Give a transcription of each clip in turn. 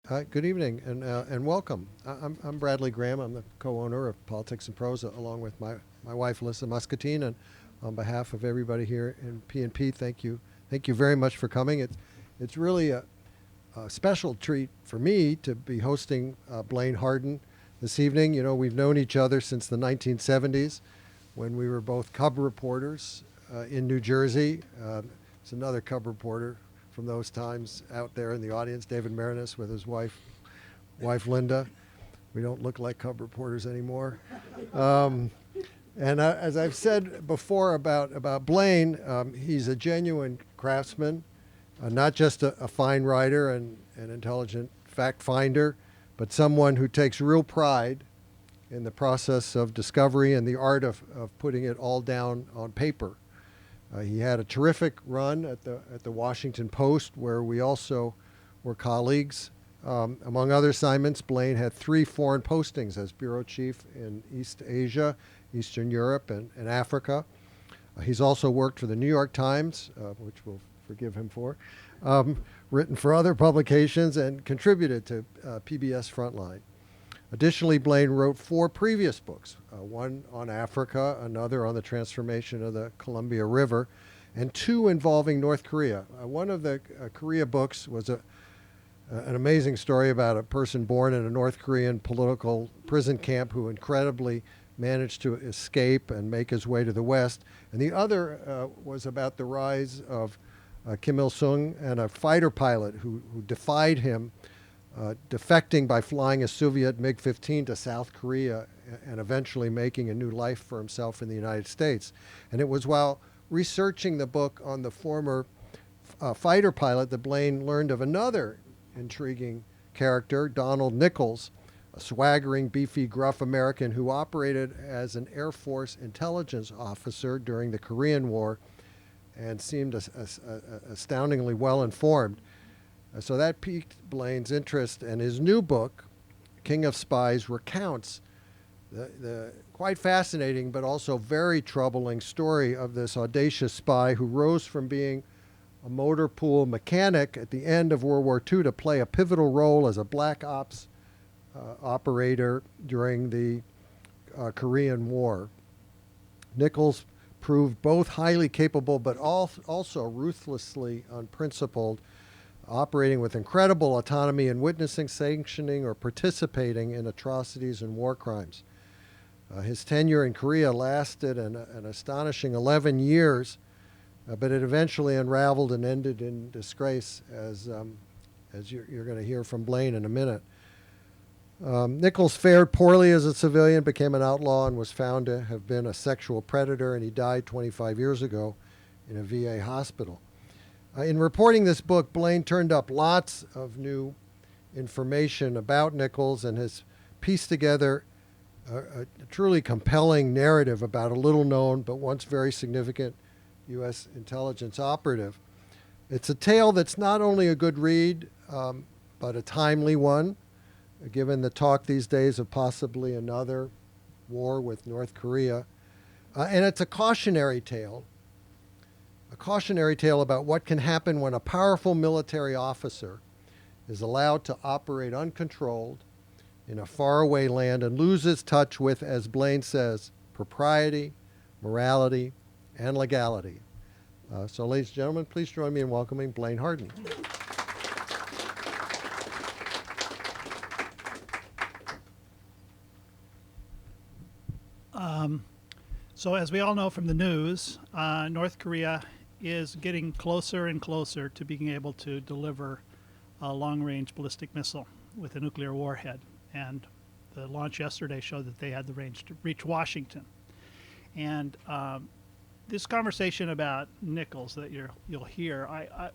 Good evening and welcome. I'm Bradley Graham. I'm the co-owner of Politics and Prose, along with my wife, Alyssa Muscatine. And on behalf of everybody here in P&P, thank you very much for coming. It's really a special treat for me to be hosting Blaine Harden this evening. You know, we've known each other since the 1970s when we were both cub reporters in New Jersey. It's another cub reporter from those times out there in the audience, David Marinus with his wife Linda. We don't look like cub reporters anymore. And as I've said before about Blaine, he's a genuine craftsman, not just a fine writer and an intelligent fact finder, but someone who takes real pride in the process of discovery and the art of putting it all down on paper. He had a terrific run at the Washington Post, where we also were colleagues. Among other assignments, Blaine had 3 foreign postings as bureau chief in East Asia, Eastern Europe, and Africa. He's also worked for the New York Times, which we'll forgive him for, written for other publications, and contributed to PBS Frontline. Additionally, Blaine wrote 4 previous books, one on Africa, another on the transformation of the Columbia River, and 2 involving North Korea. One of the Korea books was an amazing story about a person born in a North Korean political prison camp who incredibly managed to escape and make his way to the West. And the other was about the rise of Kim Il-sung and a fighter pilot who defied him, defecting by flying a Soviet MiG-15 to South Korea and eventually making a new life for himself in the United States. And it was while researching the book on the former fighter pilot that Blaine learned of another intriguing character, Donald Nichols, a swaggering, beefy, gruff American who operated as an Air Force intelligence officer during the Korean War and seemed astoundingly well informed. So that piqued Blaine's interest, and his new book, King of Spies, recounts the quite fascinating but also very troubling story of this audacious spy who rose from being a motor pool mechanic at the end of World War II to play a pivotal role as a black ops operator during the Korean War. Nichols proved both highly capable but also ruthlessly unprincipled, operating with incredible autonomy in witnessing, sanctioning, or participating in atrocities and war crimes. His tenure in Korea lasted an astonishing 11 years, but it eventually unraveled and ended in disgrace, as you're going to hear from Blaine in a minute. Nichols fared poorly as a civilian, became an outlaw, and was found to have been a sexual predator, and he died 25 years ago in a VA hospital. In reporting this book, Blaine turned up lots of new information about Nichols and has pieced together a truly compelling narrative about a little-known but once very significant U.S. intelligence operative. It's a tale that's not only a good read, but a timely one, given the talk these days of possibly another war with North Korea. And it's a cautionary tale about what can happen when a powerful military officer is allowed to operate uncontrolled in a faraway land and loses touch with, as Blaine says, propriety, morality, and legality. So, ladies and gentlemen, please join me in welcoming Blaine Harden. So as we all know from the news, North Korea is getting closer and closer to being able to deliver a long-range ballistic missile with a nuclear warhead. And the launch yesterday showed that they had the range to reach Washington. And this conversation about Nichols that you'll hear,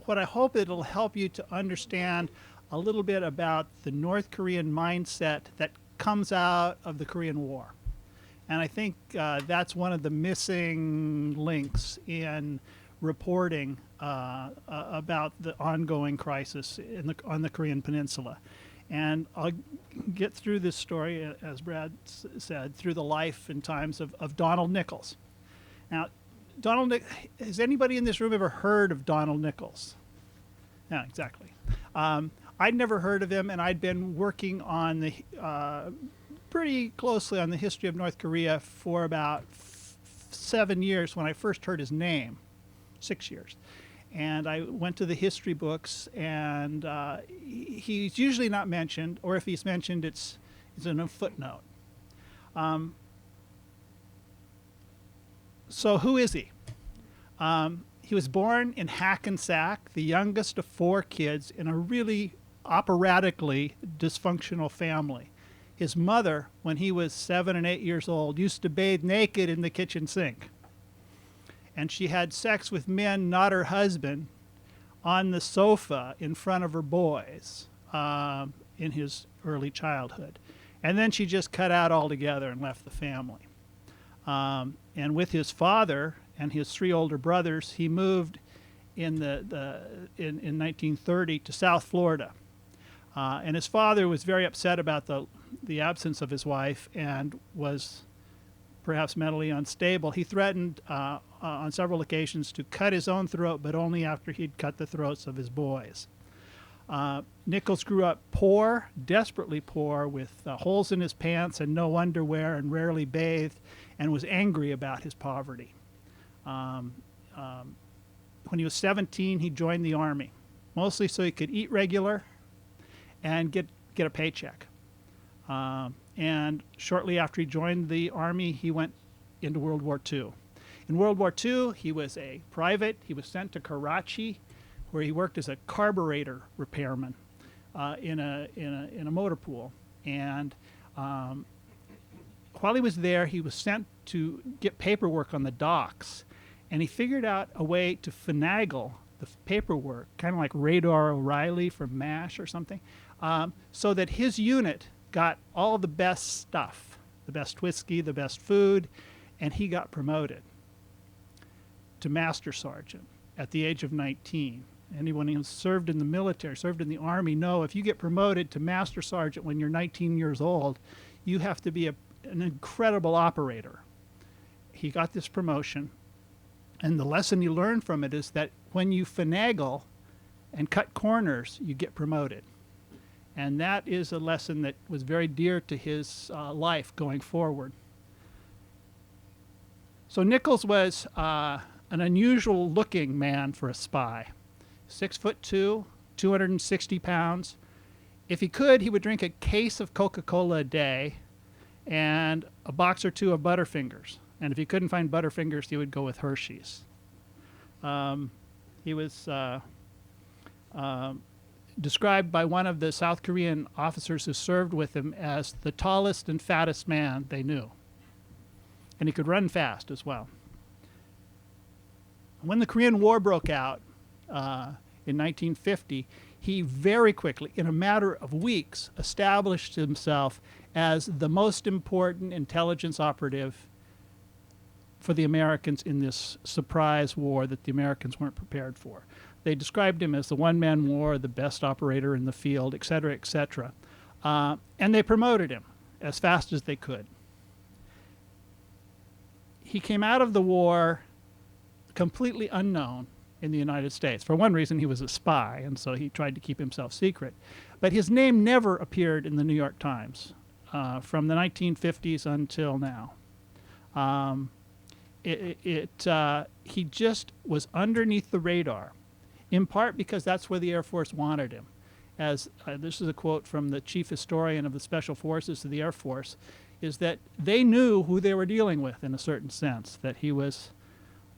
what I hope it'll help you to understand a little bit about the North Korean mindset that comes out of the Korean War. And I think that's one of the missing links in reporting about the ongoing crisis on the Korean Peninsula. And I'll get through this story, as Brad said, through the life and times of Donald Nichols. Now, has anybody in this room ever heard of Donald Nichols? Yeah, exactly. I I'd never heard of him, and I'd been working on the pretty closely on the history of North Korea for about 7 years when I first heard his name, 6 years. And I went to the history books, and he's usually not mentioned, or if he's mentioned, it's in a footnote. So who is he? He was born in Hackensack, the youngest of 4 kids in a really operatically dysfunctional family. His mother, when he was 7 and 8 years old, used to bathe naked in the kitchen sink. And she had sex with men, not her husband, on the sofa in front of her boys in his early childhood. And then she just cut out altogether and left the family. And with his father and his 3 older brothers, he moved in 1930 to South Florida. And his father was very upset about the absence of his wife and was perhaps mentally unstable. He threatened on several occasions to cut his own throat, but only after he'd cut the throats of his boys. Nichols grew up poor, desperately poor, with holes in his pants and no underwear and rarely bathed, and was angry about his poverty. When he was 17, he joined the Army, mostly so he could eat regular and get a paycheck. And shortly after he joined the Army, he went into World War II. In World War II, he was a private. He was sent to Karachi, where he worked as a carburetor repairman in a motor pool. And while he was there, he was sent to get paperwork on the docks. And he figured out a way to finagle the paperwork, kind of like Radar O'Reilly from MASH or something, so that his unit got all the best stuff, the best whiskey, the best food, and he got promoted to Master Sergeant at the age of 19. Anyone who served in the military, served in the Army, know if you get promoted to Master Sergeant when you're 19 years old, you have to be an incredible operator. He got this promotion, and the lesson you learn from it is that when you finagle and cut corners, you get promoted. And that is a lesson that was very dear to his life going forward. So Nichols was an unusual looking man for a spy. 6'2", 260 pounds. If he could, he would drink a case of Coca-Cola a day and a box or 2 of Butterfingers. And if he couldn't find Butterfingers, he would go with Hershey's. He was described by one of the South Korean officers who served with him as the tallest and fattest man they knew. And he could run fast as well. When the Korean War broke out in 1950, he very quickly, in a matter of weeks, established himself as the most important intelligence operative for the Americans in this surprise war that the Americans weren't prepared for. They described him as the one-man war, the best operator in the field, et cetera, et cetera. And they promoted him as fast as they could. He came out of the war completely unknown in the United States. For one reason, he was a spy, and so he tried to keep himself secret. But his name never appeared in the New York Times from the 1950s until now. He just was underneath the radar, in part because that's where the Air Force wanted him. As this is a quote from the chief historian of the Special Forces of the Air Force, is that they knew who they were dealing with in a certain sense, that he was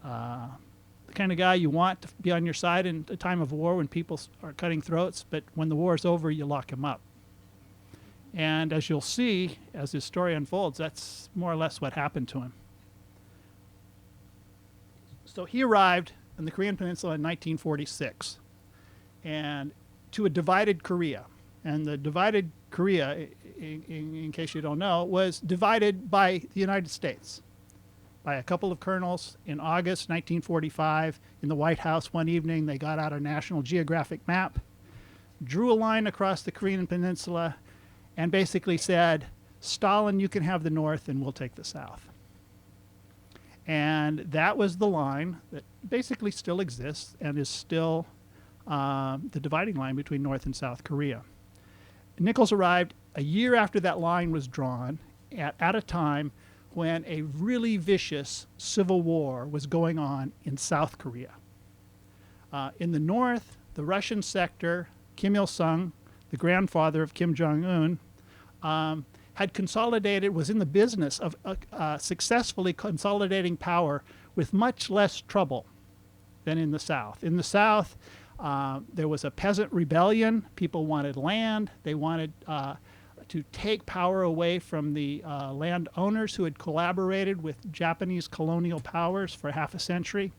the kind of guy you want to be on your side in a time of war when people are cutting throats, but when the war is over, you lock him up. And as you'll see, as his story unfolds, that's more or less what happened to him. So he arrived on the Korean Peninsula in 1946, and to a divided Korea. And the divided Korea, in case you don't know, was divided by the United States, by a couple of colonels in August 1945. In the White House one evening, they got out a National Geographic map, drew a line across the Korean Peninsula, and basically said, Stalin, you can have the North and we'll take the South. And that was the line that basically still exists and is still the dividing line between North and South Korea. Nichols arrived a year after that line was drawn at a time when a really vicious civil war was going on in South Korea. In the north, the Russian sector, Kim Il-sung, the grandfather of Kim Jong-un, had consolidated, was in the business of successfully consolidating power with much less trouble than in the south. In the south, there was a peasant rebellion. People wanted land. They wanted to take power away from the landowners who had collaborated with Japanese colonial powers for half a century.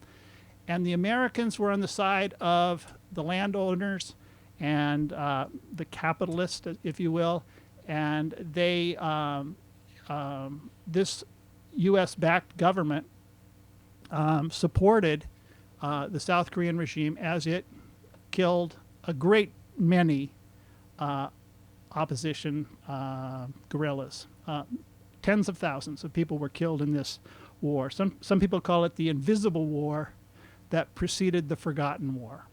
And the Americans were on the side of the landowners and the capitalists, if you will. And they, this U.S.-backed government supported the South Korean regime as it killed a great many opposition guerrillas. Tens of thousands of people were killed in this war. Some people call it the invisible war that preceded the forgotten war.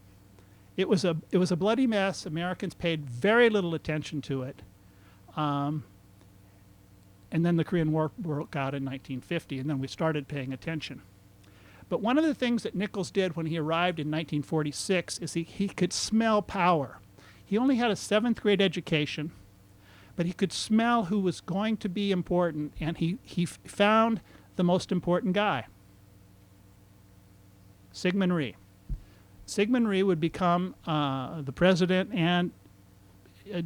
It was a bloody mess. Americans paid very little attention to it. And then the Korean War broke out in 1950, and then we started paying attention. But one of the things that Nichols did when he arrived in 1946 is he could smell power. He only had a 7th grade education, but he could smell who was going to be important, and he found the most important guy, Sigmund Rhee. Sigmund Rhee would become the president and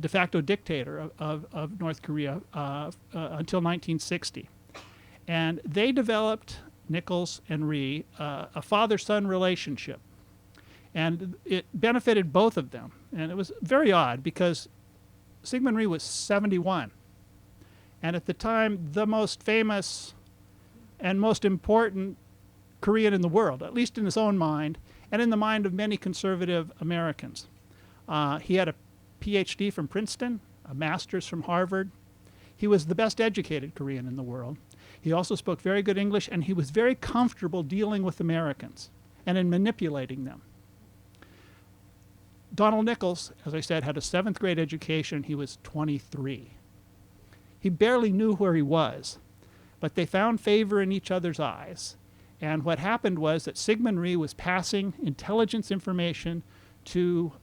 de facto dictator of North Korea until 1960. And they developed, Nichols and Rhee, a father-son relationship. And it benefited both of them. And it was very odd because Sigmund Rhee was 71. And at the time, the most famous and most important Korean in the world, at least in his own mind, and in the mind of many conservative Americans. He had a PhD from Princeton, a master's from Harvard. He was the best educated Korean in the world. He also spoke very good English, and he was very comfortable dealing with Americans and in manipulating them. Donald Nichols, as I said, had a 7th grade education. He was 23. He barely knew where he was, but they found favor in each other's eyes. And what happened was that Sigmund Rhee was passing intelligence information to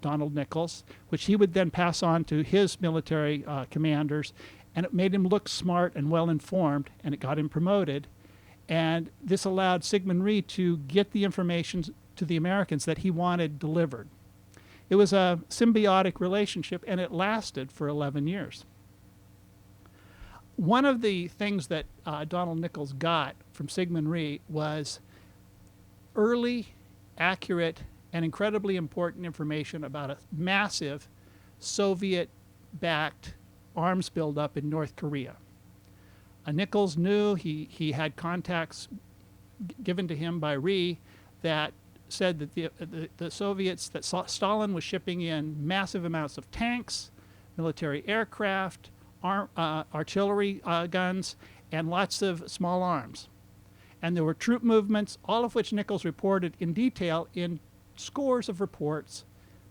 Donald Nichols, which he would then pass on to his military commanders, and it made him look smart and well-informed, and it got him promoted. And this allowed Sigmund Rhee to get the information to the Americans that he wanted delivered. It was a symbiotic relationship, and it lasted for 11 years. One of the things that Donald Nichols got from Sigmund Rhee was early, accurate, and incredibly important information about a massive Soviet-backed arms buildup in North Korea. Nichols knew, he had contacts given to him by Rhee that said that the Soviets, that Stalin was shipping in massive amounts of tanks, military aircraft, artillery guns, and lots of small arms. And there were troop movements, all of which Nichols reported in detail in scores of reports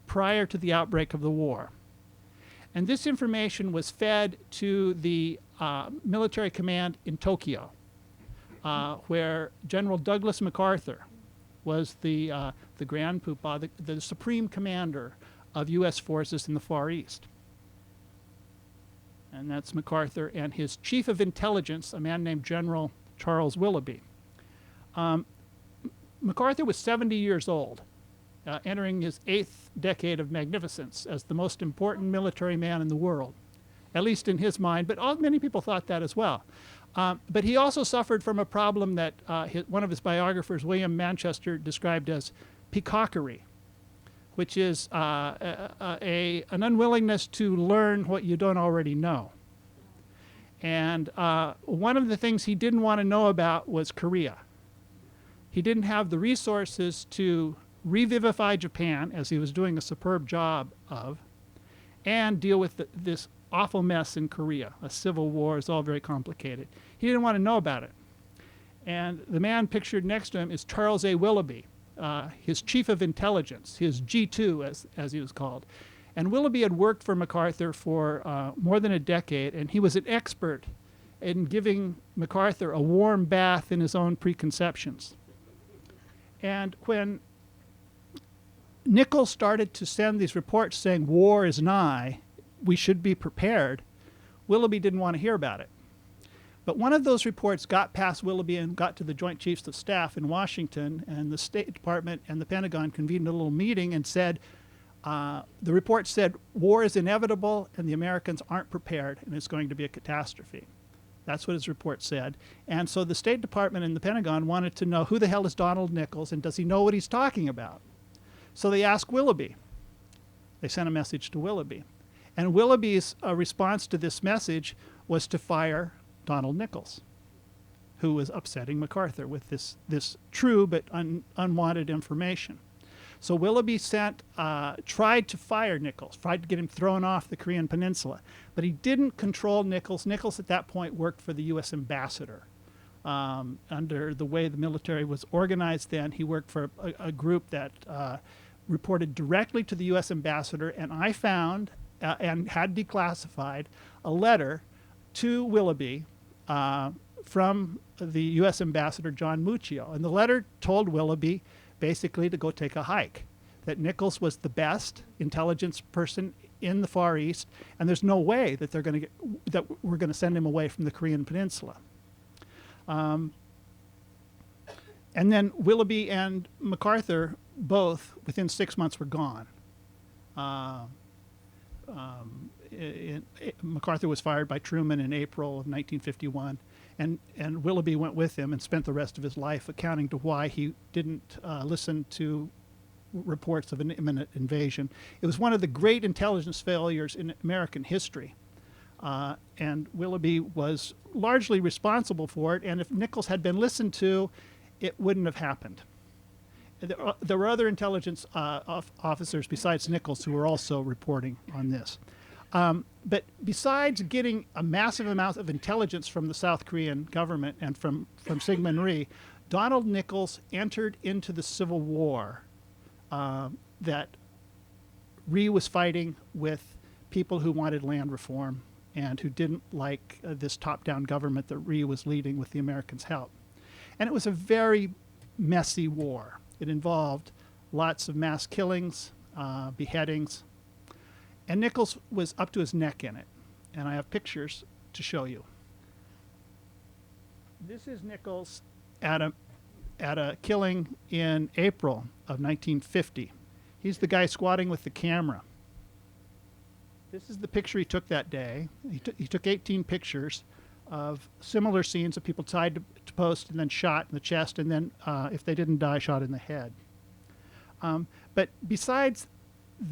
prior to the outbreak of the war. And this information was fed to the military command in Tokyo, where General Douglas MacArthur was the Grand Poobah, the supreme commander of U.S. forces in the Far East. And that's MacArthur and his chief of intelligence, a man named General Charles Willoughby. MacArthur was 70 years old, entering his 8th decade of magnificence as the most important military man in the world, at least in his mind, but many people thought that as well. But he also suffered from a problem that one of his biographers, William Manchester, described as peacockery, which is an unwillingness to learn what you don't already know. And one of the things he didn't want to know about was Korea. He didn't have the resources to revivify Japan, as he was doing a superb job of, and deal with this awful mess in Korea. A civil war is all very complicated. He didn't want to know about it. And the man pictured next to him is Charles A. Willoughby, his chief of intelligence, his G2 as he was called. And Willoughby had worked for MacArthur for more than a decade, and he was an expert in giving MacArthur a warm bath in his own preconceptions. And when Nichols started to send these reports saying war is nigh, we should be prepared, Willoughby didn't want to hear about it. But one of those reports got past Willoughby and got to the Joint Chiefs of Staff in Washington, and the State Department and the Pentagon convened a little meeting and said, the report said war is inevitable and the Americans aren't prepared and it's going to be a catastrophe. That's what his report said. And so the State Department and the Pentagon wanted to know who the hell is Donald Nichols and does he know what he's talking about? So they asked Willoughby. They sent a message to Willoughby. And Willoughby's response to this message was to fire Donald Nichols, who was upsetting MacArthur with this true but unwanted information. So Willoughby tried to fire Nichols, tried to get him thrown off the Korean Peninsula, but he didn't control Nichols. Nichols at that point worked for the U.S. ambassador. Under the way the military was organized then, he worked for a group that reported directly to the U.S. ambassador, and I found and had declassified a letter to Willoughby from the U.S. ambassador John Muccio. And the letter told Willoughby basically to go take a hike, that Nichols was the best intelligence person in the Far East, and there's no way that we're going to send him away from the Korean Peninsula. And then Willoughby and MacArthur both, within 6 months, were gone. MacArthur was fired by Truman in April of 1951, and Willoughby went with him and spent the rest of his life accounting to why he didn't listen to reports of an imminent invasion. It was one of the great intelligence failures in American history, and Willoughby was largely responsible for it, and if Nichols had been listened to, it wouldn't have happened. There were other intelligence officers besides Nichols who were also reporting on this. But besides getting a massive amount of intelligence from the South Korean government and from Sigmund Rhee, Donald Nichols entered into the Civil War that Rhee was fighting with people who wanted land reform and who didn't like this top-down government that Rhee was leading with the Americans' help. And it was a very messy war. It involved lots of mass killings, beheadings, and Nichols was up to his neck in it. And I have pictures to show you. This is Nichols at a killing in April of 1950. He's the guy squatting with the camera. This is the picture he took that day. He took 18 pictures of similar scenes of people tied to posts and then shot in the chest, and then, if they didn't die, shot in the head. But besides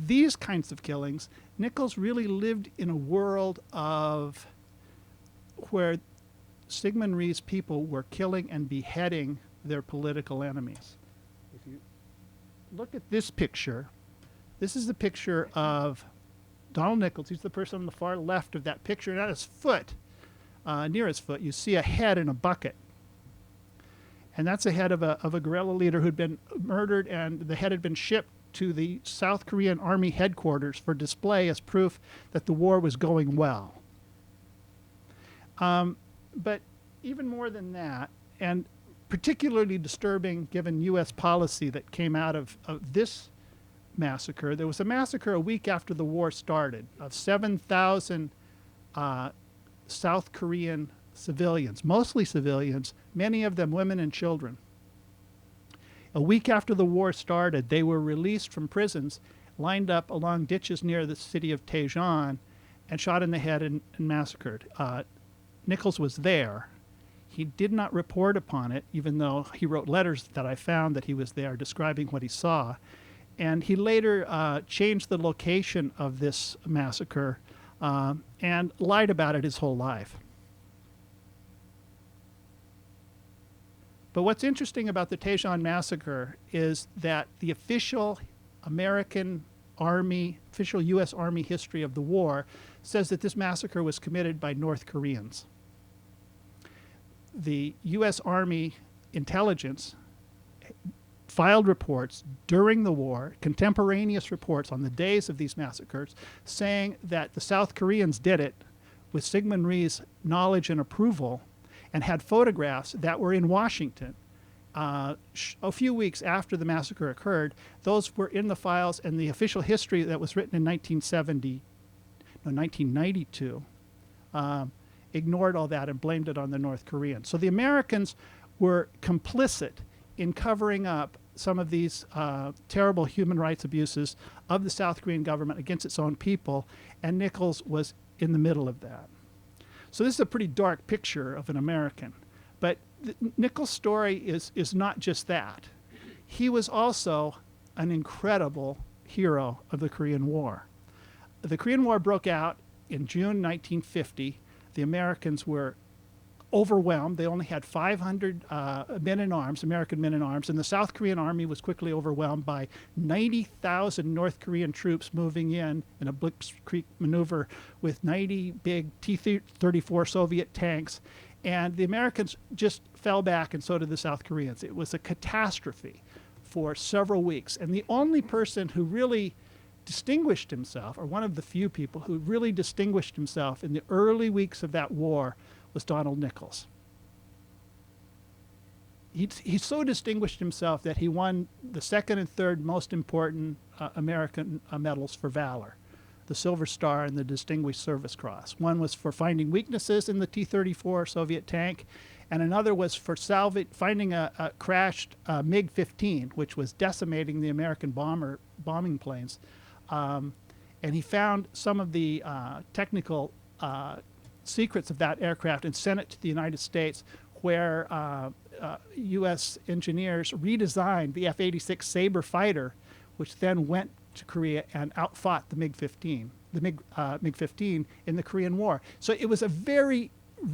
these kinds of killings, Nichols really lived in a world of where Sigmund Rhee's people were killing and beheading their political enemies. If you look at this picture, this is the picture of Donald Nichols. He's the person on the far left of that picture, and at his foot, near his foot, you see a head in a bucket. And that's a head of a guerrilla leader who'd been murdered, and the head had been shipped to the South Korean Army headquarters for display as proof that the war was going well. But even more than that, and particularly disturbing given U.S. policy that came out of this massacre, there was a massacre a week after the war started of 7,000 South Korean civilians, mostly civilians, many of them women and children. A week after the war started, they were released from prisons, lined up along ditches near the city of Daejeon, and shot in the head and massacred. Nichols was there. He did not report upon it, even though he wrote letters that I found that he was there describing what he saw. And he later changed the location of this massacre and lied about it his whole life. But what's interesting about the Daejeon massacre is that the official American Army, official U.S. Army history of the war says that this massacre was committed by North Koreans. The U.S. Army intelligence filed reports during the war, contemporaneous reports on the days of these massacres, saying that the South Koreans did it with Sigmund Rhee's knowledge and approval, and had photographs that were in Washington. A few weeks after the massacre occurred, those were in the files, and the official history that was written in 1992 ignored all that and blamed it on the North Koreans. So the Americans were complicit in covering up some of these terrible human rights abuses of the South Korean government against its own people, and Nichols was in the middle of that. So this is a pretty dark picture of an American. But Nichols' story is not just that. He was also an incredible hero of the Korean War. The Korean War broke out in June 1950. The Americans were overwhelmed. They only had 500 men in arms, American men in arms, and the South Korean army was quickly overwhelmed by 90,000 North Korean troops moving in a blitzkrieg maneuver with 90 big T-34 Soviet tanks. And the Americans just fell back, and so did the South Koreans. It was a catastrophe for several weeks. And the only person who really distinguished himself, or one of the few people who really distinguished himself in the early weeks of that war, was Donald Nichols. He so distinguished himself that he won the second and third most important American medals for valor, the Silver Star and the Distinguished Service Cross. One was for finding weaknesses in the T-34 Soviet tank, and another was for finding a crashed MiG-15, which was decimating the American bombing planes. And he found some of the technical secrets of that aircraft and sent it to the United States, where U.S. engineers redesigned the F-86 Sabre fighter, which then went to Korea and outfought the MiG-15 in the Korean War. So it was a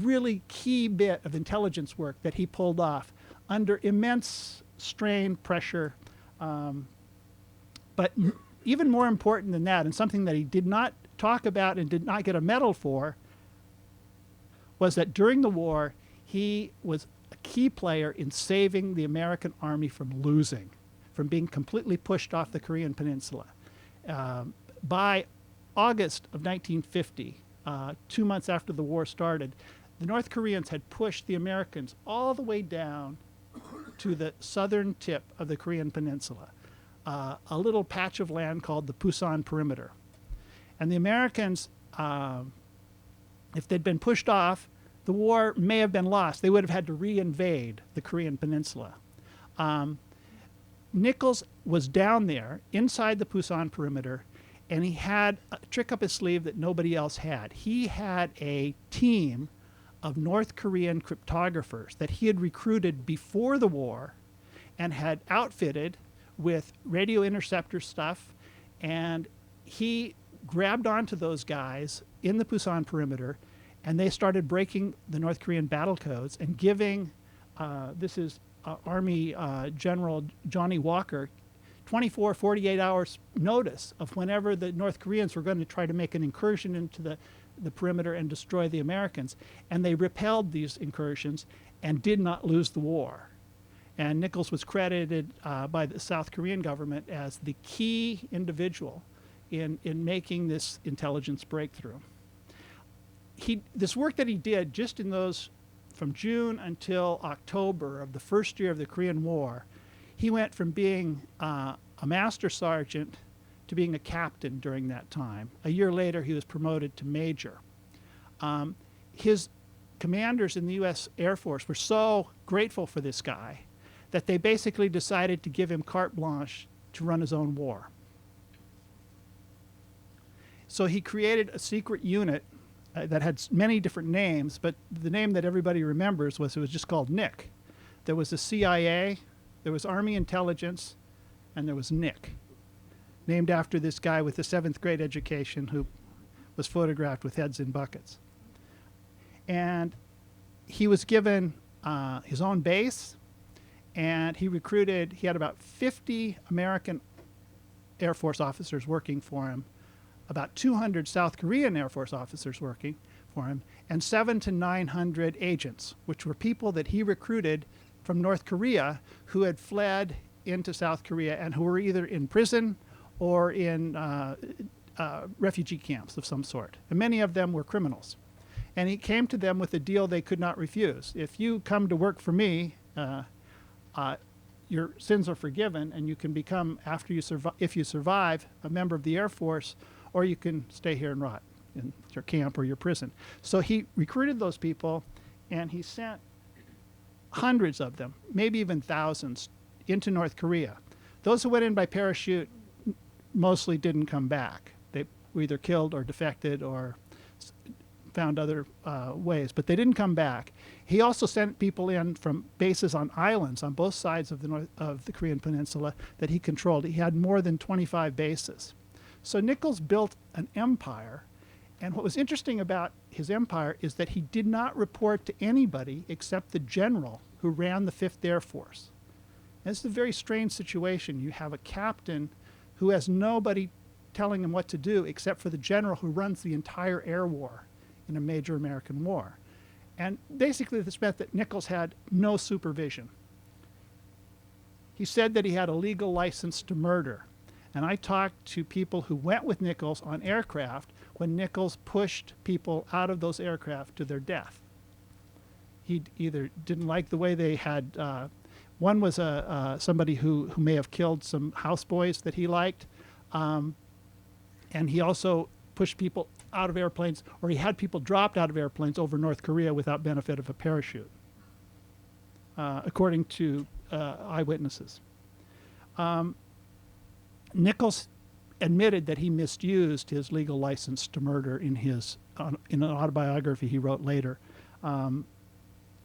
really key bit of intelligence work that he pulled off under immense strain, pressure. But even more important than that, and something that he did not talk about and did not get a medal for, was that during the war, he was a key player in saving the American army from losing, from being completely pushed off the Korean peninsula. By August of 1950, 2 months after the war started, the North Koreans had pushed the Americans all the way down to the southern tip of the Korean peninsula, a little patch of land called the Pusan Perimeter. And the Americans, if they'd been pushed off, the war may have been lost. They would have had to re-invade the Korean peninsula. Nichols was down there inside the Pusan Perimeter, and he had a trick up his sleeve that nobody else had. He had a team of North Korean cryptographers that he had recruited before the war and had outfitted with radio interceptor stuff, and he grabbed onto those guys in the Pusan Perimeter, and they started breaking the North Korean battle codes and giving, this is Army General Johnny Walker, 24, 48 hours notice of whenever the North Koreans were going to try to make an incursion into the perimeter and destroy the Americans. And they repelled these incursions and did not lose the war. And Nichols was credited by the South Korean government as the key individual in making this intelligence breakthrough. This work that he did just in those, from June until October of the first year of the Korean War, he went from being a master sergeant to being a captain during that time. A year later, he was promoted to major. His commanders in the U.S. Air Force were so grateful for this guy that they basically decided to give him carte blanche to run his own war. So he created a secret unit that had many different names, but the name that everybody remembers was just called Nick. There was the CIA, there was Army Intelligence, and there was Nick, named after this guy with the 7th grade education who was photographed with heads in buckets. And he was given his own base, and he had about 50 American Air Force officers working for him, about 200 South Korean Air Force officers working for him, and 700 to 900 agents, which were people that he recruited from North Korea who had fled into South Korea and who were either in prison or in refugee camps of some sort. And many of them were criminals. And he came to them with a deal they could not refuse. If you come to work for me, your sins are forgiven, and you can become, after you if you survive, a member of the Air Force, or you can stay here and rot in your camp or your prison. So he recruited those people, and he sent hundreds of them, maybe even thousands, into North Korea. Those who went in by parachute mostly didn't come back. They were either killed or defected or found other ways, but they didn't come back. He also sent people in from bases on islands on both sides of the Korean peninsula that he controlled. He had more than 25 bases. So Nichols built an empire, and what was interesting about his empire is that he did not report to anybody except the general who ran the 5th Air Force. And this is a very strange situation. You have a captain who has nobody telling him what to do except for the general who runs the entire air war in a major American war. And basically this meant that Nichols had no supervision. He said that he had a legal license to murder. And I talked to people who went with Nichols on aircraft when Nichols pushed people out of those aircraft to their death. He either didn't like the way they had, one was somebody who may have killed some houseboys that he liked, and he also pushed people out of airplanes, or he had people dropped out of airplanes over North Korea without benefit of a parachute, according to eyewitnesses. Nichols admitted that he misused his legal license to murder in an autobiography he wrote later, and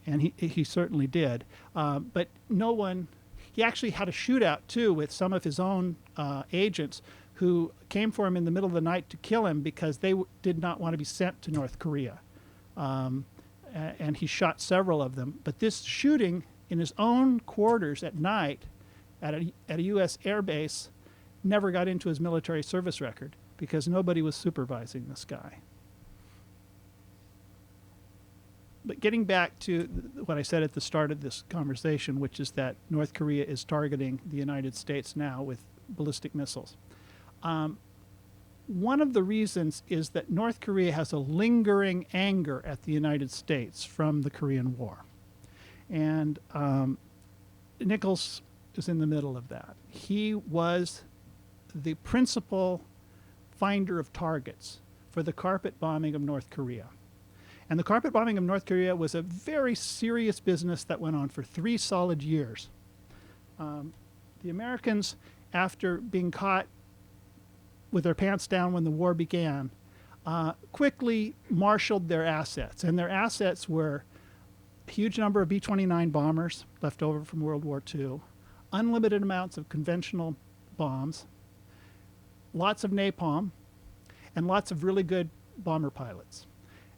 he certainly did. But no one. He actually had a shootout too with some of his own agents who came for him in the middle of the night to kill him because they did not want to be sent to North Korea. And he shot several of them. But this shooting in his own quarters at night at a U.S. air base never got into his military service record because nobody was supervising this guy. But getting back to what I said at the start of this conversation, which is that North Korea is targeting the United States now with ballistic missiles. One of the reasons is that North Korea has a lingering anger at the United States from the Korean War. And Nichols is in the middle of that. He was the principal finder of targets for the carpet bombing of North Korea. And the carpet bombing of North Korea was a very serious business that went on for 3 solid years. The Americans, after being caught with their pants down when the war began, quickly marshaled their assets. And their assets were a huge number of B-29 bombers left over from World War II, unlimited amounts of conventional bombs, lots of napalm, and lots of really good bomber pilots.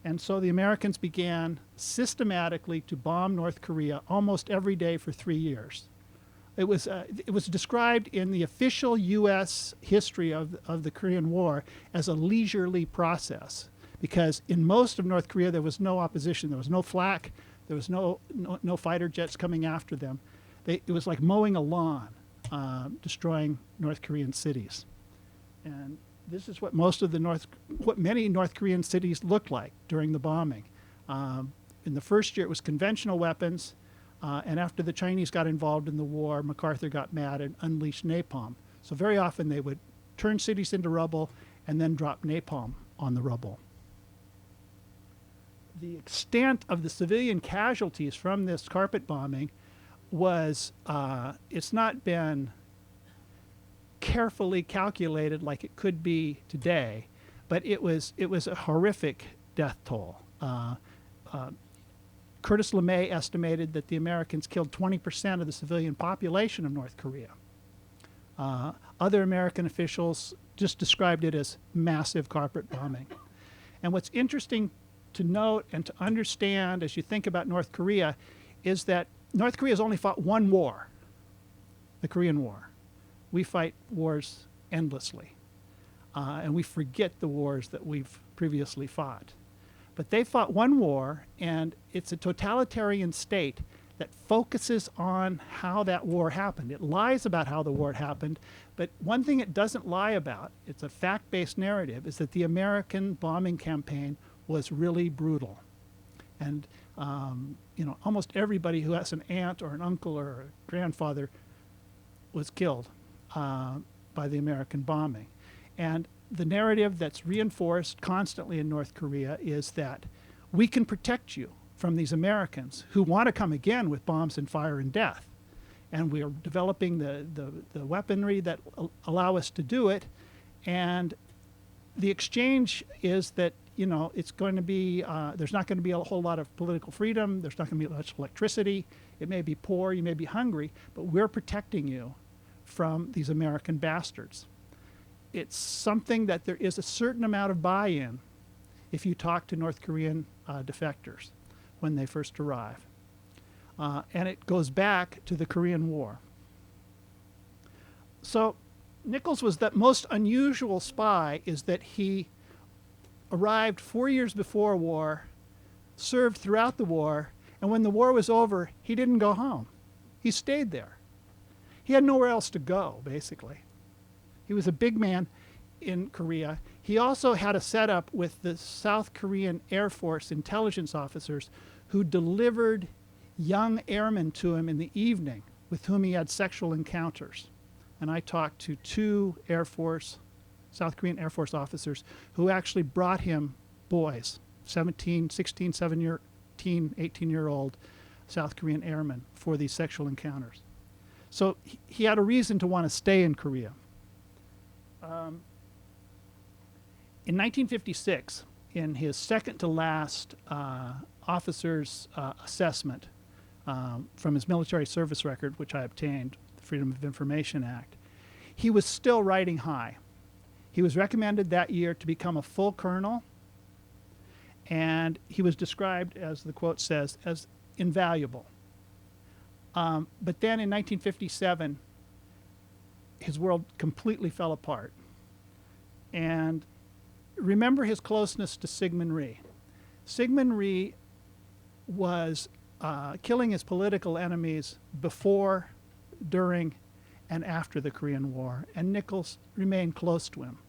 And so the Americans began systematically to bomb North Korea almost every day for 3 years. It was described in the official U.S. history of the Korean War as a leisurely process, because in most of North Korea there was no opposition, there was no flak, there was no fighter jets coming after them. It was like mowing a lawn, destroying North Korean cities. And this is what what many North Korean cities looked like during the bombing. In the first year, it was conventional weapons, and after the Chinese got involved in the war, MacArthur got mad and unleashed napalm. So very often they would turn cities into rubble and then drop napalm on the rubble. The extent of the civilian casualties from this carpet bombing was, it's not been carefully calculated like it could be today, but it was a horrific death toll. Curtis LeMay estimated that the Americans killed 20% of the civilian population of North Korea. Other American officials just described it as massive carpet bombing. And what's interesting to note and to understand as you think about North Korea is that North Korea has only fought one war, the Korean War. We fight wars endlessly, and we forget the wars that we've previously fought. But they fought one war, and it's a totalitarian state that focuses on how that war happened. It lies about how the war happened, but one thing it doesn't lie about, it's a fact-based narrative, is that the American bombing campaign was really brutal. And almost everybody who has an aunt or an uncle or a grandfather was killed by the American bombing. And the narrative that's reinforced constantly in North Korea is that we can protect you from these Americans who want to come again with bombs and fire and death. And we are developing the weaponry that allow us to do it. And the exchange is that, it's going to be, there's not going to be a whole lot of political freedom. There's not going to be much electricity. It may be poor, you may be hungry, but we're protecting you from these American bastards. It's something that there is a certain amount of buy-in if you talk to North Korean defectors when they first arrive. And it goes back to the Korean War. So Nichols was the most unusual spy is that he arrived 4 years before war, served throughout the war, and when the war was over, he didn't go home. He stayed there. He had nowhere else to go, basically. He was a big man in Korea. He also had a setup with the South Korean Air Force intelligence officers who delivered young airmen to him in the evening with whom he had sexual encounters. And I talked to two South Korean Air Force officers who actually brought him boys, 17, 16, 17, 18-year-old South Korean airmen for these sexual encounters. So he had a reason to want to stay in Korea. In 1956, in his second to last officer's assessment from his military service record, which I obtained, the Freedom of Information Act, he was still riding high. He was recommended that year to become a full colonel, and he was described, as the quote says, as invaluable. But then in 1957, his world completely fell apart. And remember his closeness to Sigmund Rhee. Sigmund Rhee was killing his political enemies before, during, and after the Korean War, and Nichols remained close to him.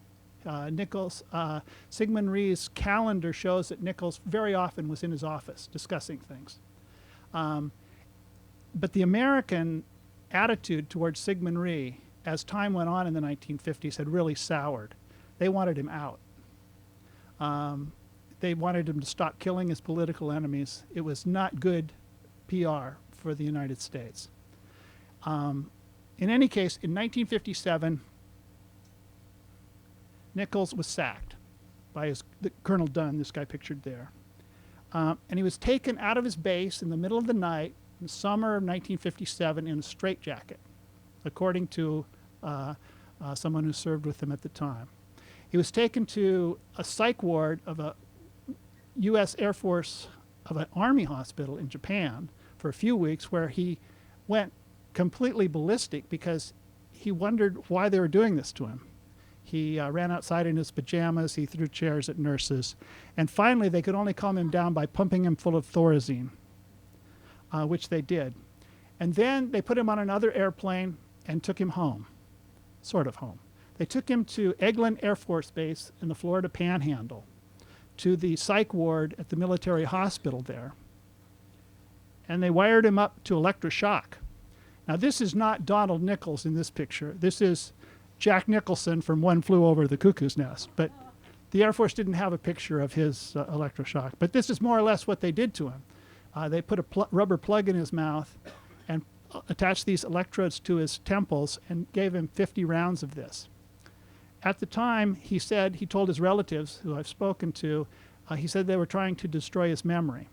Sigmund Rhee's calendar shows that Nichols very often was in his office discussing things. But the American attitude towards Sigmund Rhee, as time went on in the 1950s, had really soured. They wanted him out. They wanted him to stop killing his political enemies. It was not good PR for the United States. In any case, in 1957, Nichols was sacked by Colonel Dunn, this guy pictured there. And he was taken out of his base in the middle of the night in the summer of 1957 in a straitjacket, according to someone who served with him at the time. He was taken to a psych ward of a U.S. Air Force, of an Army hospital in Japan for a few weeks, where he went completely ballistic because he wondered why they were doing this to him. He ran outside in his pajamas, he threw chairs at nurses, and finally they could only calm him down by pumping him full of Thorazine, which they did. And then they put him on another airplane and took him home, sort of home. They took him to Eglin Air Force Base in the Florida Panhandle, to the psych ward at the military hospital there. And they wired him up to electroshock. Now this is not Donald Nichols in this picture. This is Jack Nicholson from One Flew Over the Cuckoo's Nest. But the Air Force didn't have a picture of his electroshock. But this is more or less what they did to him. They put a rubber plug in his mouth and attached these electrodes to his temples and gave him 50 rounds of this. At the time, he told his relatives, who I've spoken to, he said they were trying to destroy his memory.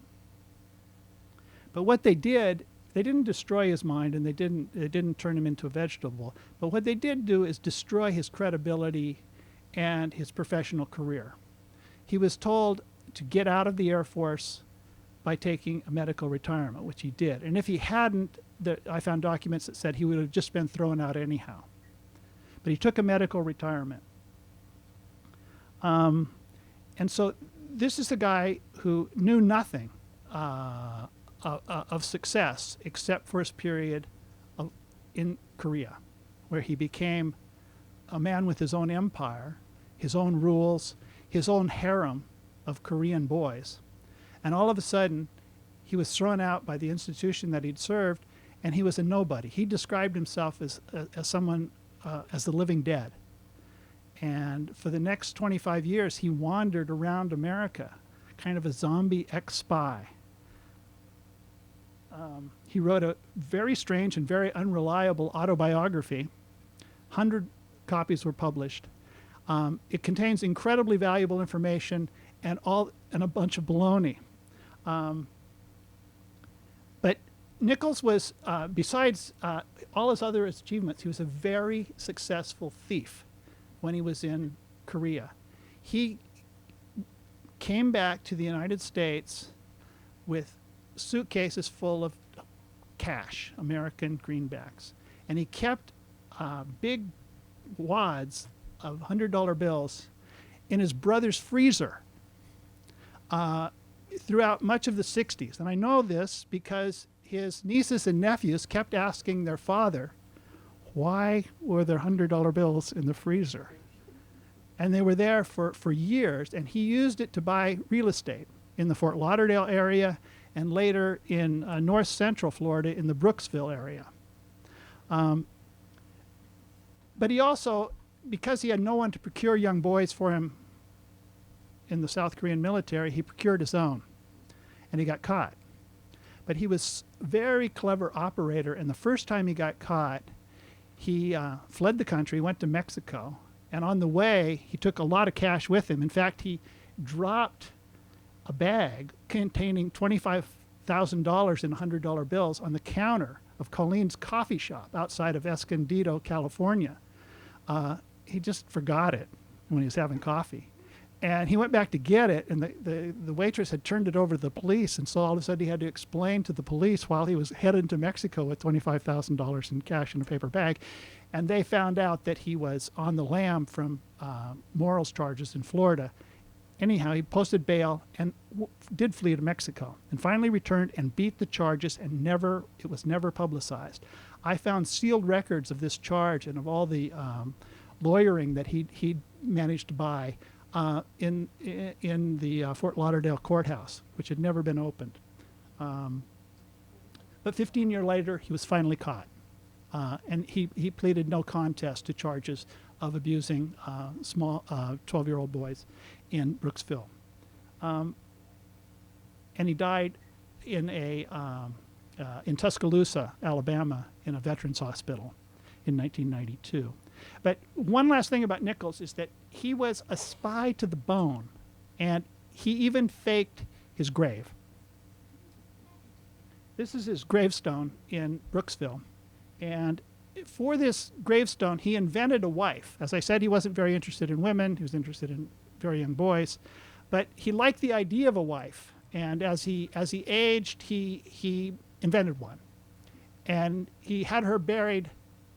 But what they didn't destroy his mind, and they didn't turn him into a vegetable. But what they did do is destroy his credibility and his professional career. He was told to get out of the Air Force by taking a medical retirement, which he did. And if he hadn't, I found documents that said he would have just been thrown out anyhow. But he took a medical retirement. And so this is a guy who knew nothing of success, except for his period in Korea, where he became a man with his own empire, his own rules, his own harem of Korean boys. And all of a sudden, he was thrown out by the institution that he'd served, and he was a nobody. He described himself as someone, as the living dead. And for the next 25 years, he wandered around America, kind of a zombie ex-spy. He wrote a very strange and very unreliable autobiography. 100 copies were published. It contains incredibly valuable information and a bunch of baloney. But Nichols was, besides all his other achievements, he was a very successful thief when he was in Korea. He came back to the United States with suitcases full of cash, American greenbacks. And he kept big wads of $100 bills in his brother's freezer throughout much of the 60s. And I know this because his nieces and nephews kept asking their father, why were there $100 bills in the freezer? And they were there for years, and he used it to buy real estate in the Fort Lauderdale area and later in north central Florida in the Brooksville area. But he also, because he had no one to procure young boys for him in the South Korean military, he procured his own, and he got caught. But he was a very clever operator, and the first time he got caught, he fled the country, went to Mexico, and on the way, he took a lot of cash with him. In fact, he dropped a bag containing $25,000 in $100 bills on the counter of Colleen's coffee shop outside of Escondido, California. He just forgot it when he was having coffee. And he went back to get it, and the waitress had turned it over to the police, and so all of a sudden he had to explain to the police while he was headed to Mexico with $25,000 in cash in a paper bag. And they found out that he was on the lam from morals charges in Florida. Anyhow, he posted bail and did flee to Mexico, and finally returned and beat the charges, and it was never publicized. I found sealed records of this charge and of all the lawyering that he managed to buy in the Fort Lauderdale courthouse, which had never been opened. But 15 years later, he was finally caught, and he pleaded no contest to charges of abusing small 12-year-old boys in Brooksville. And he died in Tuscaloosa, Alabama, in a veterans hospital in 1992. But one last thing about Nichols is that he was a spy to the bone, and he even faked his grave. This is his gravestone in Brooksville, and for this gravestone, he invented a wife. As I said, he wasn't very interested in women. He was interested in very young boys, but he liked the idea of a wife. And as he aged, he invented one, and he had her buried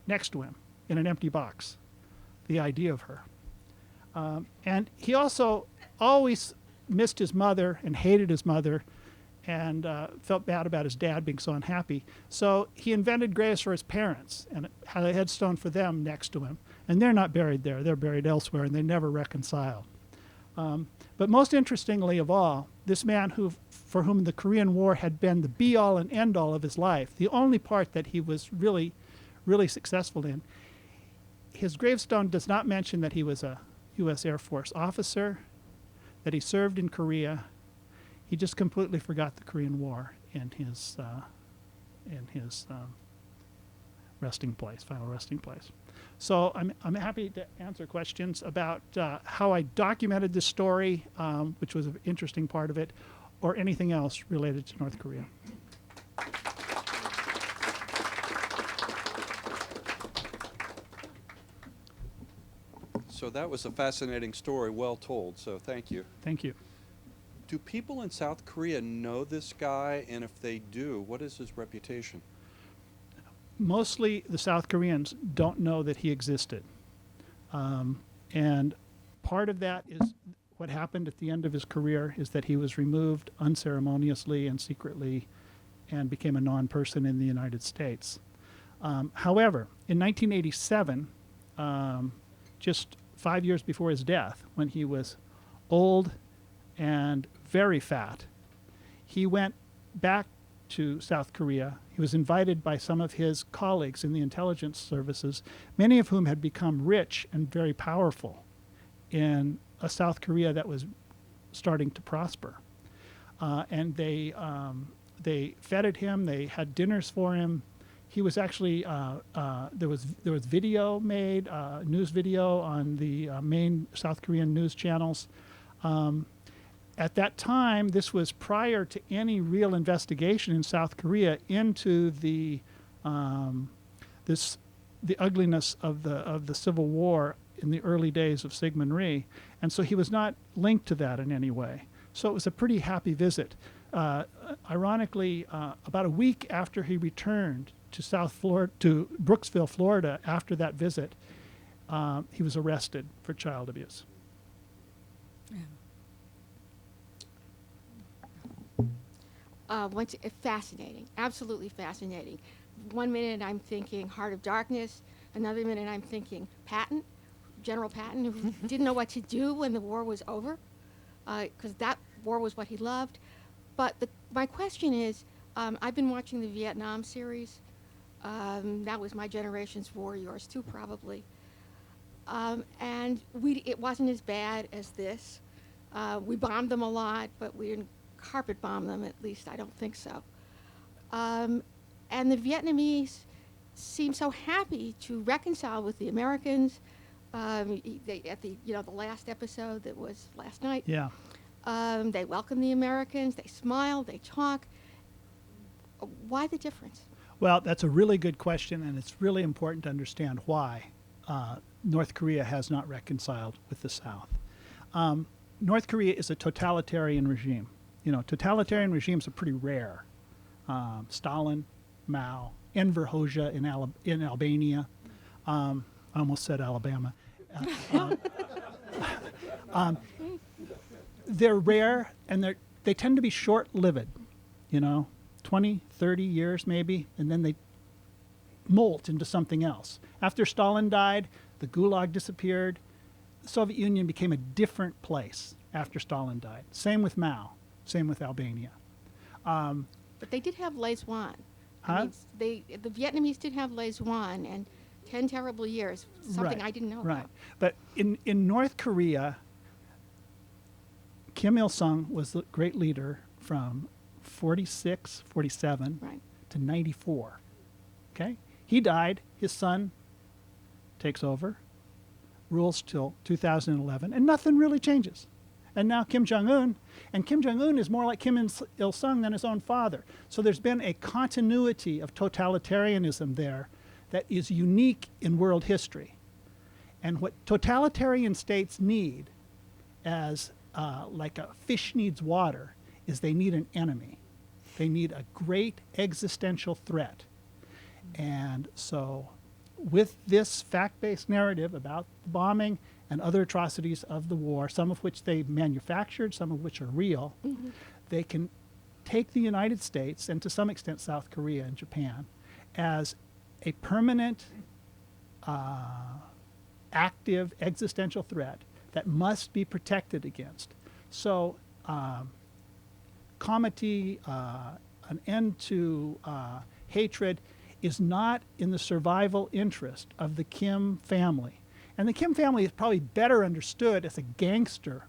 next to him in an empty box. The idea of her, and he also always missed his mother and hated his mother, and felt bad about his dad being so unhappy. So he invented graves for his parents and had a headstone for them next to him. And they're not buried there. They're buried elsewhere, and they never reconciled. But most interestingly of all, this man for whom the Korean War had been the be-all and end-all of his life, the only part that he was really, really successful in, his gravestone does not mention that he was a U.S. Air Force officer, that he served in Korea. He just completely forgot the Korean War in his resting place, final resting place. So I'm happy to answer questions about how I documented this story, which was an interesting part of it, or anything else related to North Korea. So that was a fascinating story, well told, so thank you. Thank you. Do people in South Korea know this guy, and if they do, what is his reputation? Mostly the South Koreans don't know that he existed. And part of that is what happened at the end of his career is that he was removed unceremoniously and secretly and became a non-person in the United States. However, in 1987, just 5 years before his death, when he was old and very fat, he went back to South Korea. He was invited by some of his colleagues in the intelligence services, many of whom had become rich and very powerful in a South Korea that was starting to prosper. And they feted him. They had dinners for him. He was actually there was video made, news video on the main South Korean news channels. At that time, this was prior to any real investigation in South Korea into the ugliness of the Civil War in the early days of Sigmund Rhee, and so he was not linked to that in any way. So it was a pretty happy visit. Ironically, about a week after he returned to to Brooksville, Florida, after that visit, he was arrested for child abuse. Fascinating, absolutely fascinating. One minute I'm thinking Heart of Darkness, another minute I'm thinking Patton, General Patton, who didn't know what to do when the war was over, because that war was what he loved. But my question is, I've been watching the Vietnam series. That was my generation's war, yours too, probably. And it wasn't as bad as this. We bombed them a lot, but we didn't carpet bomb them, at least I don't think so. And the Vietnamese seem so happy to reconcile with the Americans. At the last episode that was last night, Yeah. they welcome the Americans, they smile, they talk. Why the difference? Well, that's a really good question, and it's really important to understand why North Korea has not reconciled with the South. North Korea is a totalitarian regime. You know, totalitarian regimes are pretty rare. Stalin, Mao, Enver Hoxha in Albania. I almost said Alabama. They're rare, and they tend to be short-lived, 20, 30 years maybe, and then they molt into something else. After Stalin died, the Gulag disappeared. The Soviet Union became a different place after Stalin died. Same with Mao, same with Albania. But they did have Les Juan. Huh? The Vietnamese did have Les Juan, and 10 terrible years, something I didn't know about. But in North Korea, Kim Il-sung was the great leader from 46, 47 to 94. Okay? He died. His son takes over, rules till 2011, and nothing really changes. And now Kim Jong-un, and Kim Jong-un is more like Kim Il-sung than his own father. So there's been a continuity of totalitarianism there that is unique in world history. And what totalitarian states need, as like a fish needs water, is they need an enemy. They need a great existential threat. And so with this fact-based narrative about the bombing and other atrocities of the war, some of which they manufactured, some of which are real, they can take the United States, and to some extent South Korea and Japan, as a permanent, active existential threat that must be protected against. So comity, an end to hatred, is not in the survival interest of the Kim family. And the Kim family is probably better understood as a gangster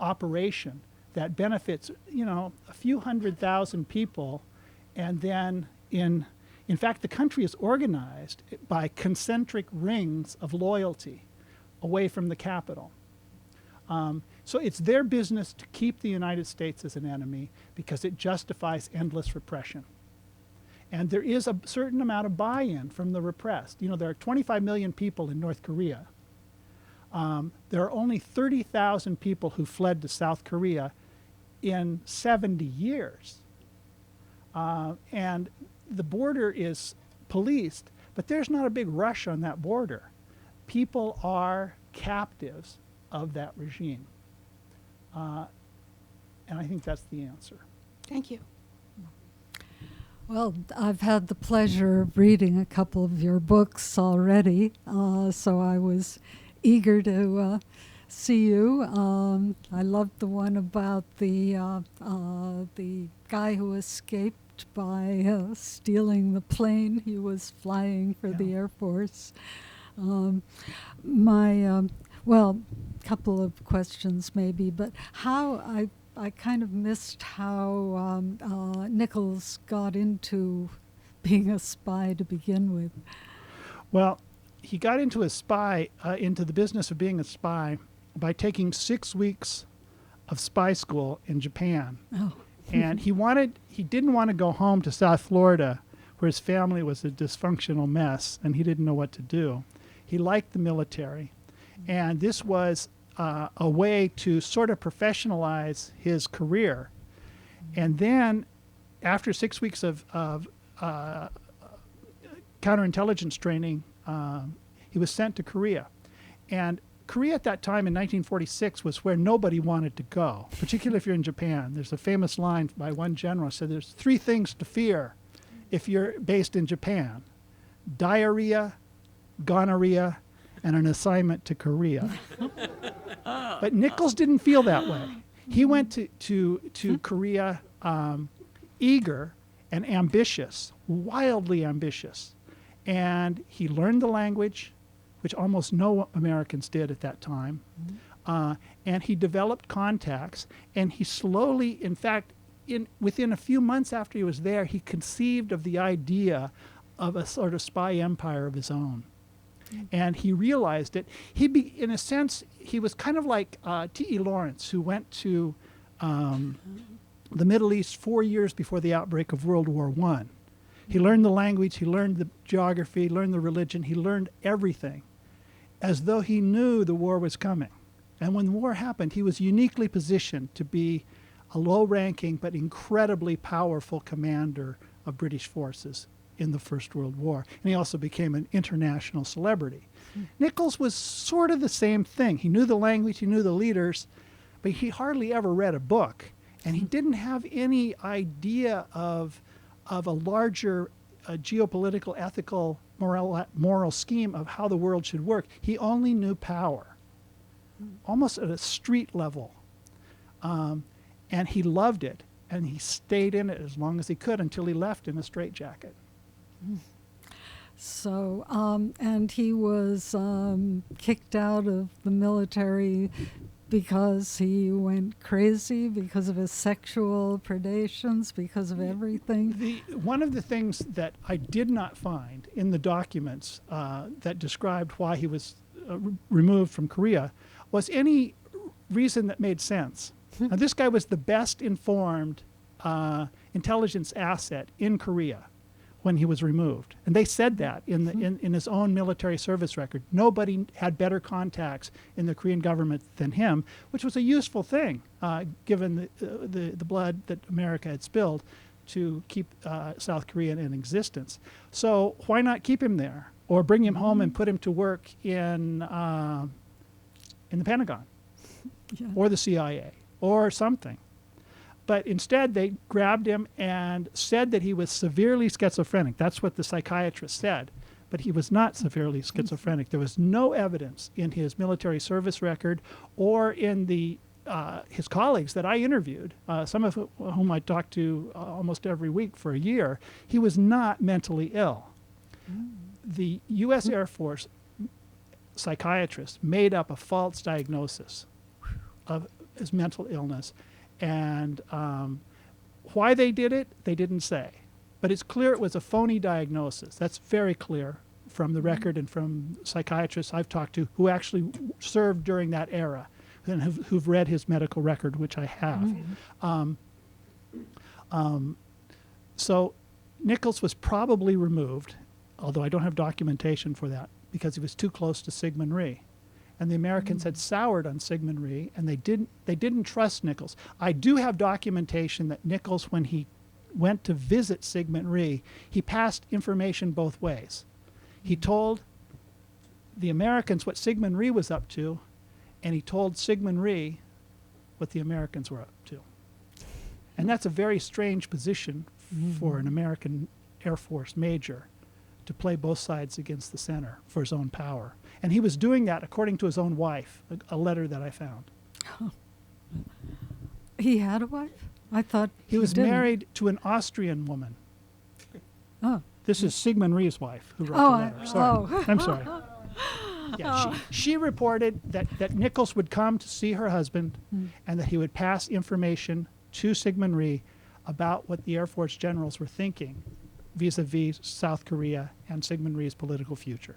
operation that benefits, a few 100,000 people, and then in fact, the country is organized by concentric rings of loyalty away from the capital. So it's their business to keep the United States as an enemy because it justifies endless repression. And there is a certain amount of buy-in from the repressed. There are 25 million people in North Korea. There are only 30,000 people who fled to South Korea in 70 years. And the border is policed, but there's not a big rush on that border. People are captives of that regime. And I think that's the answer. Thank you. Well, I've had the pleasure of reading a couple of your books already, so I was eager to see you. I loved the one about the guy who escaped by stealing the plane he was flying for the Air Force. Well, couple of questions maybe, but how I kind of missed how Nichols got into being a spy to begin with. Well, he got into into the business of being a spy by taking 6 weeks of spy school in Japan. Oh. And he didn't want to go home to South Florida, where his family was a dysfunctional mess and he didn't know what to do. He liked the military. And this was a way to sort of professionalize his career. And then after 6 weeks of counterintelligence training, he was sent to Korea. And Korea at that time in 1946 was where nobody wanted to go, particularly if you're in Japan. There's a famous line by one general said there's 3 things to fear if you're based in Japan: diarrhea, gonorrhea, and an assignment to Korea. But Nichols didn't feel that way. He went to Korea eager and ambitious, wildly ambitious. And he learned the language, which almost no Americans did at that time. And he developed contacts. And he slowly, in fact, within a few months after he was there, he conceived of the idea of a sort of spy empire of his own. And he realized it. In a sense, he was kind of like T.E. Lawrence, who went to the Middle East 4 years before the outbreak of World War I. He learned the language, he learned the geography, learned the religion, he learned everything, as though he knew the war was coming. And when the war happened, he was uniquely positioned to be a low-ranking but incredibly powerful commander of British forces in the First World War. And he also became an international celebrity. Nichols was sort of the same thing. He knew the language, he knew the leaders, but he hardly ever read a book. And he didn't have any idea of a larger geopolitical, ethical, moral scheme of how the world should work. He only knew power, almost at a street level. And he loved it, and he stayed in it as long as he could until he left in a straitjacket. So, and he was kicked out of the military because he went crazy, because of his sexual predations, because of everything. One of the things that I did not find in the documents that described why he was removed from Korea was any reason that made sense. Now, this guy was the best informed intelligence asset in Korea when he was removed. And they said that in his own military service record. Nobody had better contacts in the Korean government than him, which was a useful thing, given the blood that America had spilled to keep South Korea in existence. So why not keep him there, or bring him home and put him to work in the Pentagon, or the CIA, or something? But instead, they grabbed him and said that he was severely schizophrenic. That's what the psychiatrist said. But he was not severely schizophrenic. There was no evidence in his military service record or in his colleagues that I interviewed, some of whom I talked to almost every week for a year. He was not mentally ill. The U.S. Air Force psychiatrist made up a false diagnosis of his mental illness. And why they did it, they didn't say. But it's clear it was a phony diagnosis. That's very clear from the record and from psychiatrists I've talked to who actually served during that era and who've read his medical record, which I have. So Nichols was probably removed, although I don't have documentation for that, because he was too close to Sigmund Rhee. And the Americans had soured on Sigmund Rhee, and they didn't trust Nichols. I do have documentation that Nichols, when he went to visit Sigmund Rhee, he passed information both ways. He told the Americans what Sigmund Rhee was up to, and he told Sigmund Rhee what the Americans were up to. And that's a very strange position for an American Air Force major to play both sides against the center for his own power. And he was doing that according to his own wife, a letter that I found. He had a wife? I thought He was didn't. married to an Austrian woman. Oh. This is Sigmund Rhee's wife who wrote Oh, the letter. Sorry. oh. I'm sorry. Yeah, she reported that Nichols would come to see her husband and that he would pass information to Sigmund Rhee about what the Air Force generals were thinking vis-a-vis South Korea and Sigmund Rhee's political future.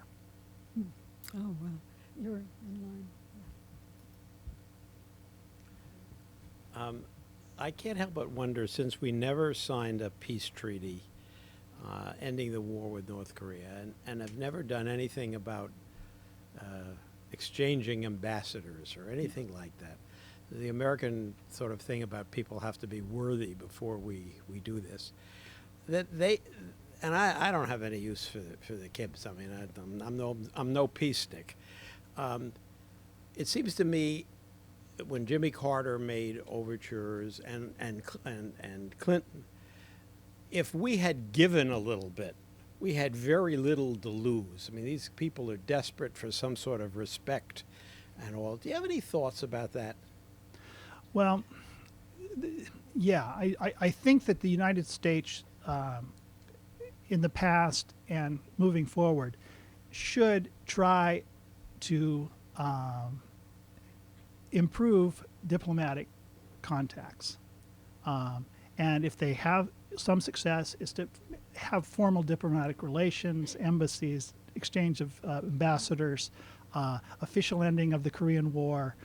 Oh, well. You're in line. I can't help but wonder, since we never signed a peace treaty ending the war with North Korea and have never done anything about exchanging ambassadors or anything like that. The American sort of thing about people have to be worthy before we do this. That they, and I don't have any use for the Kims. I mean, I'm no peace stick. It seems to me when Jimmy Carter made overtures and Clinton, if we had given a little bit, we had very little to lose. I mean, these people are desperate for some sort of respect and all. Do you have any thoughts about that? Well, yeah, I think that the United States in the past and moving forward should try to improve diplomatic contacts. And if they have some success, is to have formal diplomatic relations, embassies, exchange of ambassadors, official ending of the Korean War,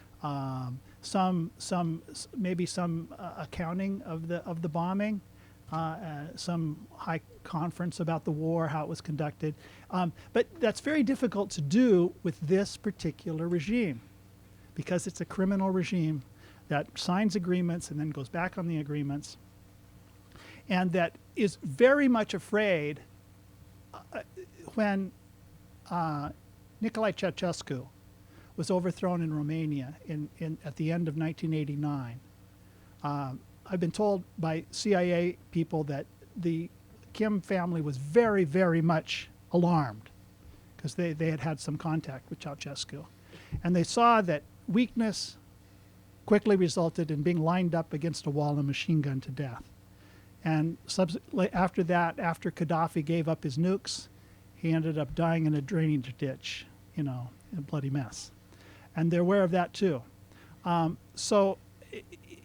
maybe some accounting of the bombing, some high conference about the war, how it was conducted. But that's very difficult to do with this particular regime because it's a criminal regime that signs agreements and then goes back on the agreements, and that is very much afraid when Nicolae Ceausescu was overthrown in Romania at the end of 1989. I've been told by CIA people that the Kim family was very, very much alarmed because they had had some contact with Ceausescu. And they saw that weakness quickly resulted in being lined up against a wall and machine gunned to death. And after that, after Gaddafi gave up his nukes, he ended up dying in a drainage ditch, in a bloody mess. And they're aware of that too. So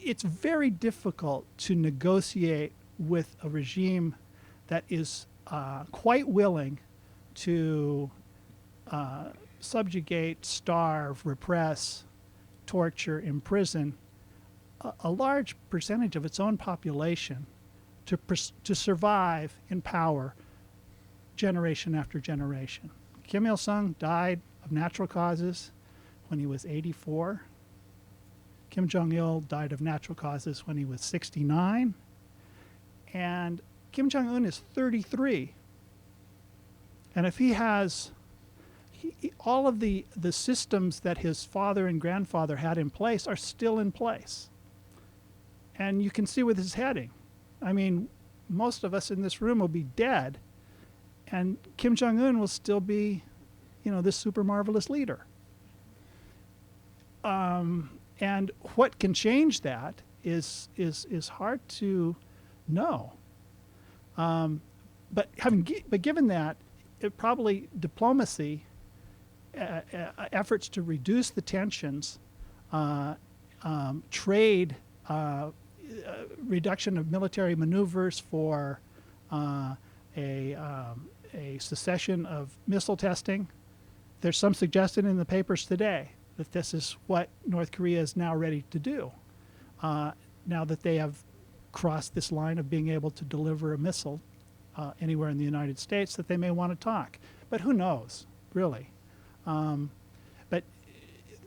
it's very difficult to negotiate with a regime that is quite willing to subjugate, starve, repress, torture, imprison a large percentage of its own population to survive in power generation after generation. Kim Il-sung died of natural causes when he was 84. Kim Jong-il died of natural causes when he was 69. And Kim Jong-un is 33. And if he has all of the systems that his father and grandfather had in place are still in place. And you can see where this is heading. I mean, most of us in this room will be dead, and Kim Jong-un will still be, this super marvelous leader. And what can change that is hard to know. But given that, probably diplomacy, efforts to reduce the tensions, trade, reduction of military maneuvers for a cessation of missile testing. There's some suggestion in the papers today that this is what North Korea is now ready to do, now that they have crossed this line of being able to deliver a missile anywhere in the United States, that they may want to talk. But who knows, really? But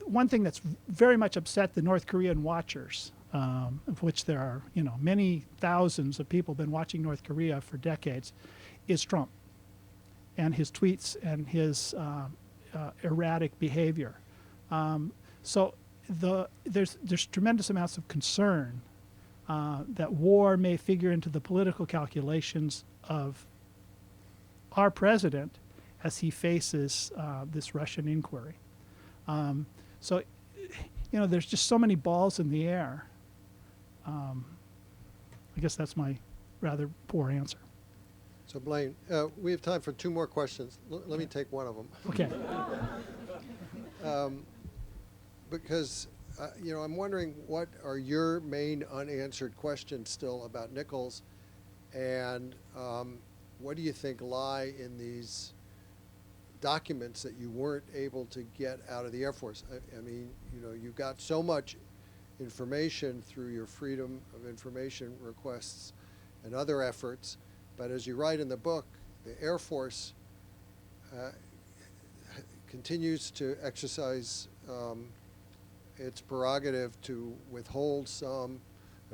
one thing that's very much upset the North Korean watchers, of which there are many thousands of people been watching North Korea for decades, is Trump and his tweets and his erratic behavior. So there's tremendous amounts of concern that war may figure into the political calculations of our president as he faces this Russian inquiry. So, there's just so many balls in the air. I guess that's my rather poor answer. So Blaine, we have time for two more questions. Let me take one of them. Okay. Because, I'm wondering what are your main unanswered questions still about Nichols, and what do you think lie in these documents that you weren't able to get out of the Air Force? I mean, you got so much information through your Freedom of Information requests and other efforts, but as you write in the book, the Air Force continues to exercise its prerogative to withhold some,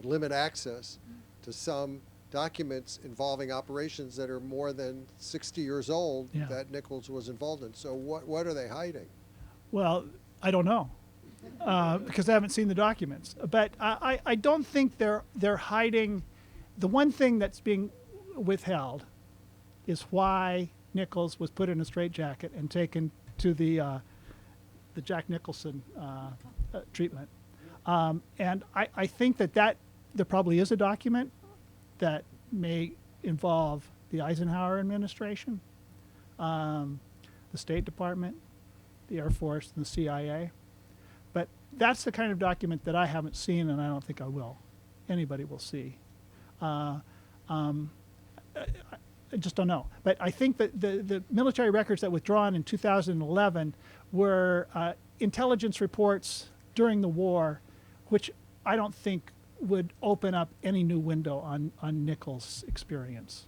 limit access to some documents involving operations that are more than 60 years old that Nichols was involved in. So what are they hiding? Well, I don't know, because I haven't seen the documents. But I don't think they're hiding. The one thing that's being withheld is why Nichols was put in a straitjacket and taken to the Jack Nicholson treatment. And I think that there probably is a document that may involve the Eisenhower administration, the State Department, the Air Force, and the CIA. But that's the kind of document that I haven't seen, and I don't think I will. Anybody will see. I just don't know. But I think that the military records that were withdrawn in 2011 were intelligence reports during the war, which I don't think would open up any new window on Nichols' experience.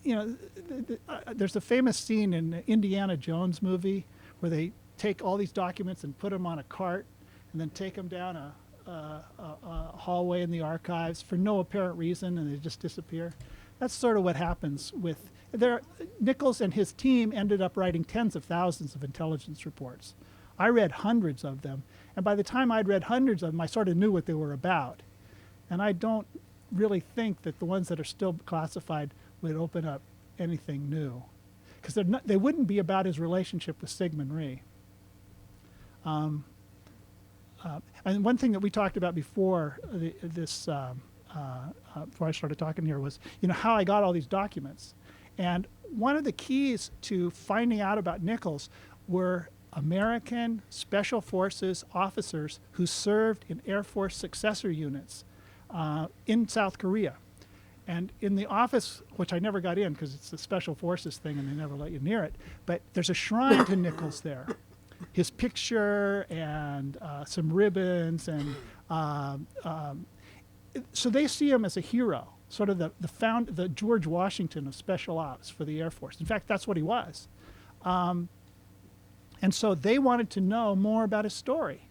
There's a famous scene in the Indiana Jones movie where they take all these documents and put them on a cart and then take them down a hallway in the archives for no apparent reason, and they just disappear. That's sort of what happens with Nichols and his team ended up writing tens of thousands of intelligence reports. I read hundreds of them, and by the time I'd read hundreds of them, I sort of knew what they were about. And I don't really think that the ones that are still classified would open up anything new, because they wouldn't be about his relationship with Sigmund Rhee. And one thing that we talked about before before I started talking here was, how I got all these documents. And one of the keys to finding out about Nichols were American Special Forces officers who served in Air Force successor units in South Korea. And in the office, which I never got in because it's the Special Forces thing and they never let you near it, but there's a shrine to Nichols there. His picture and some ribbons, and so they see him as a hero, sort of the George Washington of special ops for the Air Force. In fact, that's what he was. And so they wanted to know more about his story.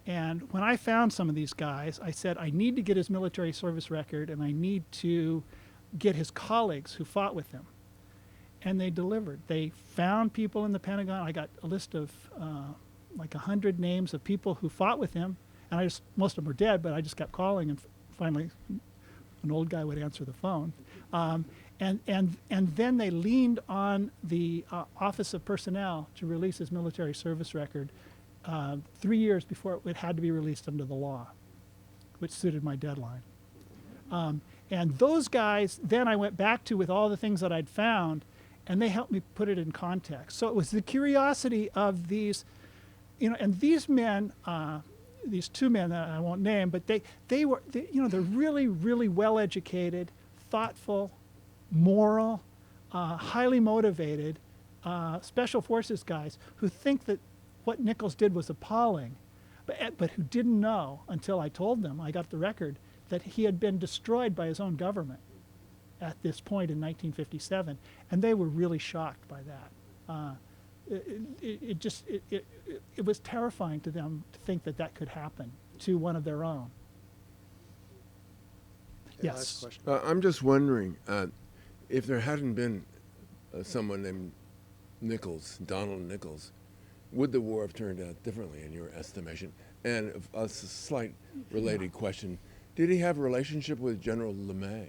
And when I found some of these guys, I said, I need to get his military service record, and I need to get his colleagues who fought with him. And they delivered. They found people in the Pentagon. I got a list of like 100 names of people who fought with him. And most of them were dead, but I just kept calling, and finally an old guy would answer the phone. And then they leaned on the Office of Personnel to release his military service record 3 years before it had to be released under the law, which suited my deadline. And those guys, then I went back to with all the things that I'd found, and they helped me put it in context. So it was the curiosity of these, and these men, these two men that I won't name, but they're really, really well-educated, thoughtful, moral, highly motivated Special Forces guys who think that what Nichols did was appalling, but who didn't know until I told them, I got the record, that he had been destroyed by his own government at this point in 1957, and they were really shocked by that. It was terrifying to them to think that could happen to one of their own. Okay, Yes. last question. I'm just wondering if there hadn't been someone named Nichols, Donald Nichols, would the war have turned out differently in your estimation? And a slight related question, Did he have a relationship with General LeMay?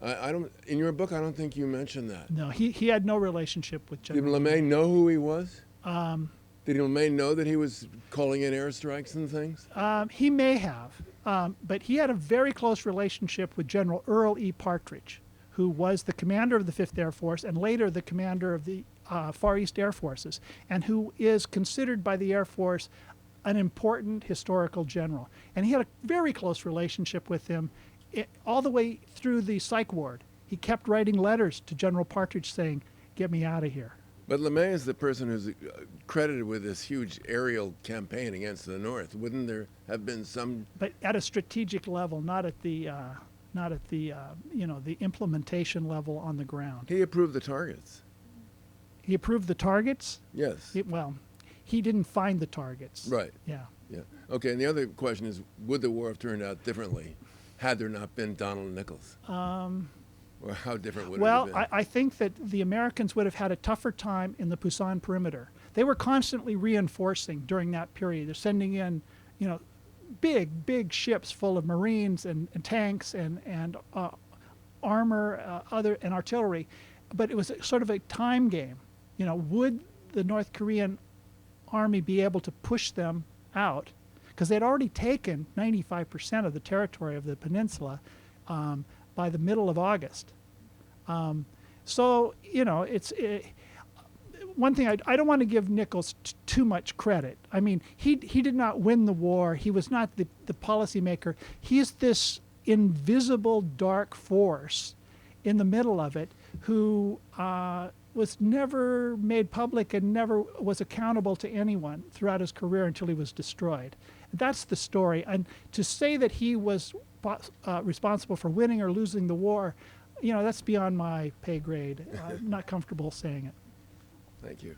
I don't. In your book, I don't think you mentioned that. No, he had no relationship with Did General. LeMay know who he was? Did LeMay know that he was calling in airstrikes and things? He may have, but he had a very close relationship with General Earl E. Partridge, who was the commander of the 5th Air Force and later the commander of the Far East Air Forces, and who is considered by the Air Force an important historical general. And he had a very close relationship with him all the way through the psych ward. He kept writing letters to General Partridge saying, "Get me out of here." But LeMay is the person who's credited with this huge aerial campaign against the North. Wouldn't there have been some? But at a strategic level, not at the the implementation level on the ground. He approved the targets. He approved the targets. Yes. He didn't find the targets. Right. Yeah. Yeah. Okay. And the other question is, would the war have turned out differently had there not been Donald Nichols? Or how different would it have been? Well, I think that the Americans would have had a tougher time in the Pusan perimeter. They were constantly reinforcing during that period. They're sending in, big ships full of Marines and tanks and armor, and artillery. But it was sort of a time game. Would the North Korean army be able to push them out? Because they'd already taken 95% of the territory of the peninsula by the middle of August. It's one thing. I don't want to give Nichols too much credit. I mean, he did not win the war. He was not the policymaker. He's this invisible dark force in the middle of it who was never made public and never was accountable to anyone throughout his career until he was destroyed. That's the story. And to say that he was responsible for winning or losing the war, that's beyond my pay grade. I'm not comfortable saying it. Thank you.